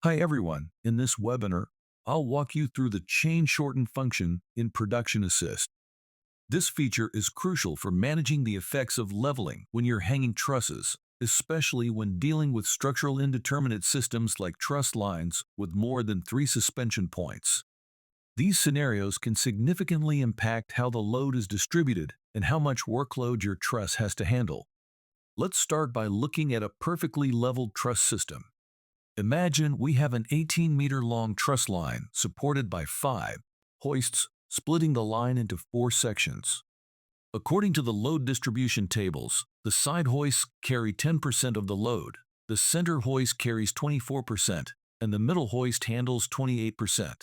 Hi everyone, in this webinar, I'll walk you through the chain shorten function in Production Assist. This feature is crucial for managing the effects of leveling when you're hanging trusses, especially when dealing with structural indeterminate systems like truss lines with more than 3 suspension points. These scenarios can significantly impact how the load is distributed and how much workload your truss has to handle. Let's start by looking at a perfectly leveled truss system. Imagine we have an 18-meter-long truss line supported by 5 hoists, splitting the line into 4 sections. According to the load distribution tables, the side hoists carry 10% of the load, the center hoist carries 24%, and the middle hoist handles 28%.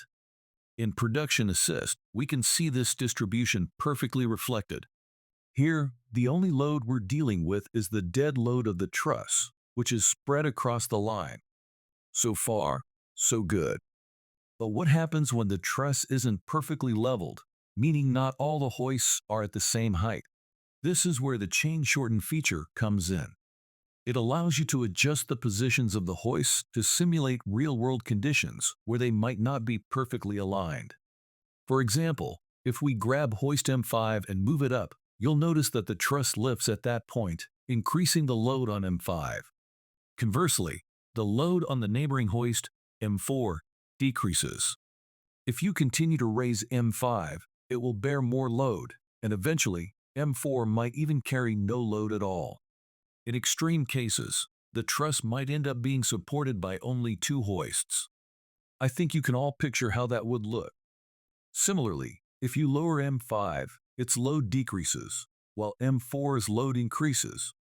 In Production Assist, we can see this distribution perfectly reflected. Here, the only load we're dealing with is the dead load of the truss, which is spread across the line. So far, so good. But what happens when the truss isn't perfectly leveled, meaning not all the hoists are at the same height? This is where the chain shorten feature comes in. It allows you to adjust the positions of the hoists to simulate real-world conditions where they might not be perfectly aligned. For example, if we grab hoist M5 and move it up, you'll notice that the truss lifts at that point, increasing the load on M5. Conversely, the load on the neighboring hoist, M4, decreases. If you continue to raise M5, it will bear more load, and eventually, M4 might even carry no load at all. In extreme cases, the truss might end up being supported by only 2 hoists. I think you can all picture how that would look. Similarly, if you lower M5, its load decreases, while M4's load increases.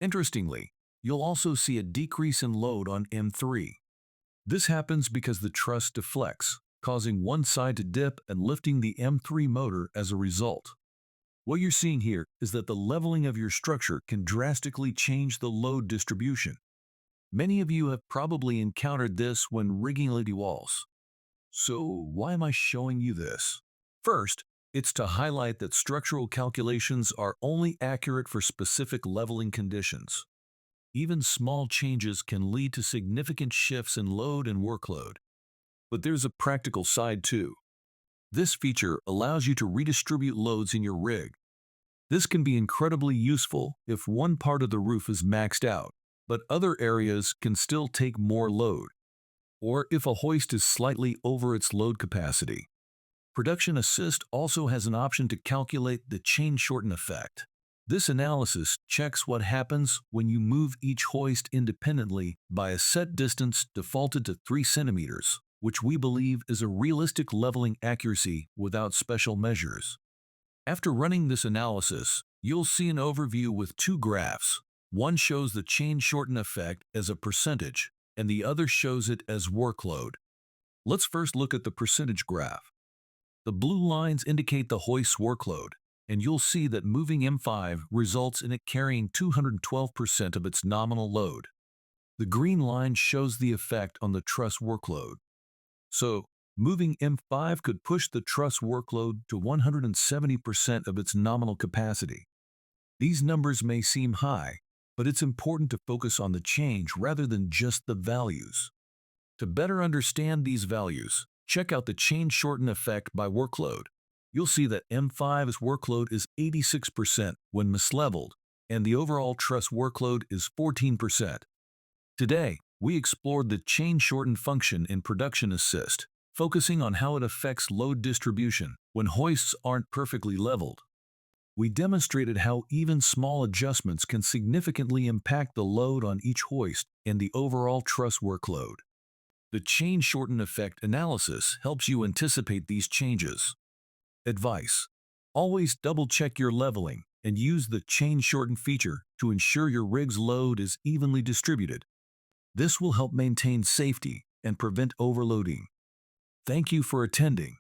Interestingly, you'll also see a decrease in load on M3. This happens because the truss deflects, causing one side to dip and lifting the M3 motor as a result. What you're seeing here is that the leveling of your structure can drastically change the load distribution. Many of you have probably encountered this when rigging LED walls. So why am I showing you this? First, it's to highlight that structural calculations are only accurate for specific leveling conditions. Even small changes can lead to significant shifts in load and workload. But there's a practical side too. This feature allows you to redistribute loads in your rig. This can be incredibly useful if one part of the roof is maxed out, but other areas can still take more load, or if a hoist is slightly over its load capacity. Production Assist also has an option to calculate the chain shorten effect. This analysis checks what happens when you move each hoist independently by a set distance defaulted to 3 centimeters, which we believe is a realistic leveling accuracy without special measures. After running this analysis, you'll see an overview with 2 graphs. One shows the chain shorten effect as a percentage, and the other shows it as workload. Let's first look at the percentage graph. The blue lines indicate the hoist's workload, and you'll see that moving M5 results in it carrying 212% of its nominal load. The green line shows the effect on the truss workload. So, moving M5 could push the truss workload to 170% of its nominal capacity. These numbers may seem high, but it's important to focus on the change rather than just the values. To better understand these values, check out the chain shorten effect by workload. You'll see that M5's workload is 86% when misleveled, and the overall truss workload is 14%. Today, we explored the chain shorten function in Production Assist, focusing on how it affects load distribution when hoists aren't perfectly leveled. We demonstrated how even small adjustments can significantly impact the load on each hoist and the overall truss workload. The chain shorten effect analysis helps you anticipate these changes. Advice: always double-check your leveling and use the chain shorten feature to ensure your rig's load is evenly distributed. This will help maintain safety and prevent overloading. Thank you for attending.